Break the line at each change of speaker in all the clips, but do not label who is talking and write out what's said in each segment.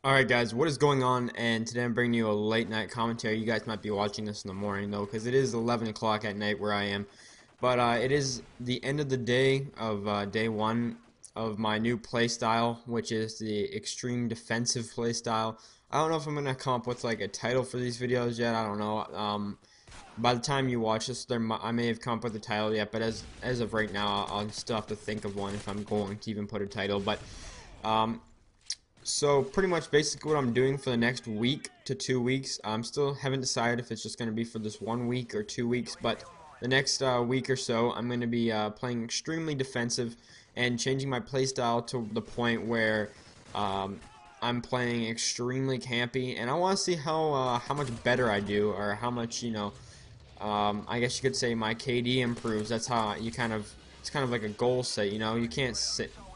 Alright guys, what is going on? And today I'm bringing you a late night commentary. You guys might be watching this in the morning though, because it is 11 o'clock at night where I am. But it is the end of the day of day one of my new play style, which is the extreme defensive play style. I don't know if I'm going to come up with like a title for these videos yet. I don't know. By the time you watch this, I may have come up with a title yet, but as of right now, I'll still have to think of one if I'm going to even put a title. But um, so pretty much basically what I'm doing for the next week to 2 weeks, I'm still haven't decided if it's just going to be for this 1 week or 2 weeks, but the next week or so I'm going to be playing extremely defensive and changing my playstyle to the point where um, I'm playing extremely campy, and I want to see how much better I do, or how much, I guess you could say my KD improves. That's how you it's kind of like a goal set, you can't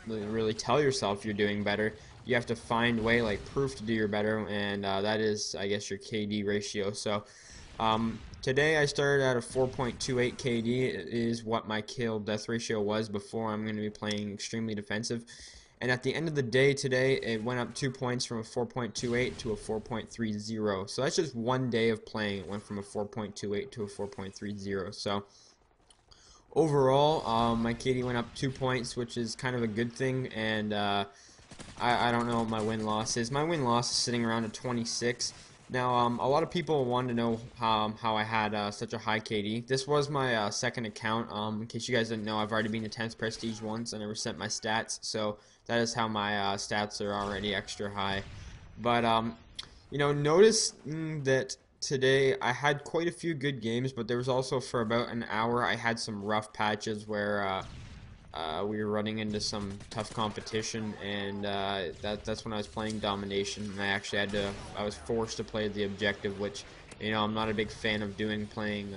really tell yourself you're doing better. You have to find a way, like proof to do your better, and that is, I guess, your KD ratio. So today I started at a 4.28 KD. It is what my kill death ratio was before. I'm going to be playing extremely defensive. And at the end of the day today, it went up 2 points from a 4.28 to a 4.30. So that's just one day of playing. It went from a 4.28 to a 4.30. So overall, my KD went up 2 points, which is kind of a good thing. And I don't know what my win-loss is. My win-loss is sitting around at 26. Now, a lot of people wanted to know how I had such a high KD. This was my second account. In case you guys didn't know, I've already been to 10th Prestige once. I never sent my stats, so that is how my stats are already extra high. But, notice that today I had quite a few good games, but there was also for about an hour I had some rough patches where we were running into some tough competition, and that's when I was playing domination, and I was forced to play the objective, which, I'm not a big fan of playing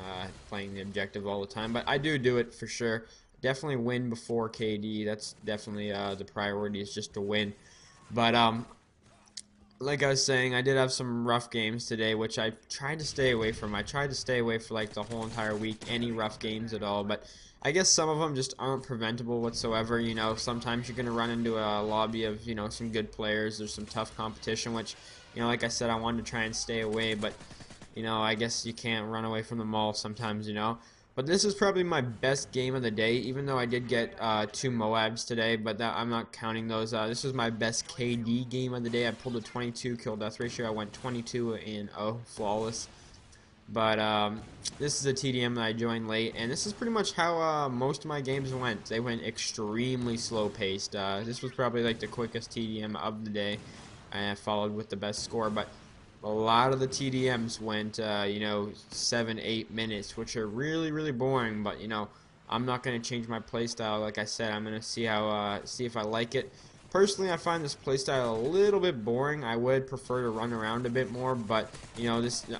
the objective all the time, but I do it for sure. Definitely win before KD. That's definitely the priority, is just to win. But like I was saying, I did have some rough games today, which I tried to stay away from. I tried to stay away for like the whole entire week, any rough games at all, but I guess some of them just aren't preventable whatsoever. Sometimes you're going to run into a lobby of, some good players. There's some tough competition, which, like I said, I wanted to try and stay away, but, I guess you can't run away from them all sometimes. But this is probably my best game of the day, even though I did get 2 Moabs today, but I'm not counting those. This was my best KD game of the day. I pulled a 22 kill death ratio. I went 22 in 0, flawless. But this is a TDM that I joined late, and this is pretty much how most of my games went. They went extremely slow paced. This was probably like the quickest TDM of the day. I followed with the best score, but a lot of the TDMs went, 7, 8 minutes, which are really, really boring. But I'm not going to change my playstyle. Like I said, I'm going to see if I like it. Personally, I find this playstyle a little bit boring. I would prefer to run around a bit more, but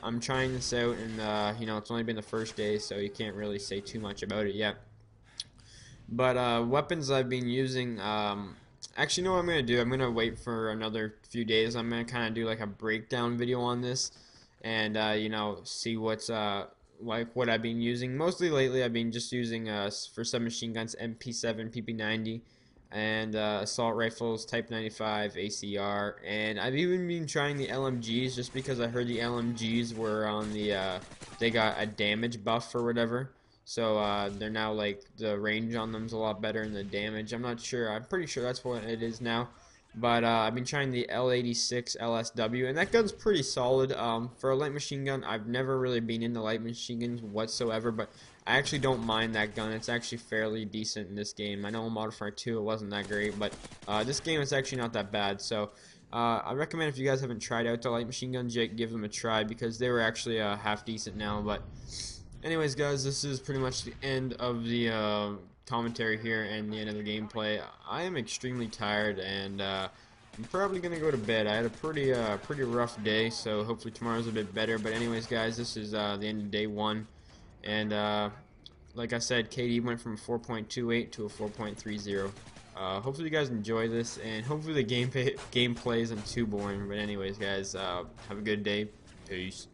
I'm trying this out, and it's only been the first day, so you can't really say too much about it yet. But weapons I've been using, actually, you know what I'm gonna do? I'm gonna wait for another few days. I'm gonna kind of do like a breakdown video on this, and see what's like what I've been using. Mostly lately, I've been just using for submachine guns MP7, PP90, and assault rifles Type 95, ACR, and I've even been trying the LMGs just because I heard the LMGs were on they got a damage buff or whatever. So they're now like the range on them's a lot better than the damage. I'm not sure. I'm pretty sure that's what it is now. But I've been trying the L86 LSW, and that gun's pretty solid. For a light machine gun, I've never really been into light machine guns whatsoever, but I actually don't mind that gun. It's actually fairly decent in this game. I know in Modern Warfare 2 it wasn't that great, but this game is actually not that bad. So I recommend, if you guys haven't tried out the light machine guns yet, give them a try, because they were actually half decent now. But anyways, guys, this is pretty much the end of the commentary here and the end of the gameplay. I am extremely tired, and I'm probably gonna go to bed. I had a pretty rough day, so hopefully tomorrow's a bit better. But anyways, guys, this is the end of day one, and like I said, KD went from a 4.28 to a 4.30. Hopefully you guys enjoy this, and hopefully the gameplay isn't too boring. But anyways, guys, have a good day. Peace.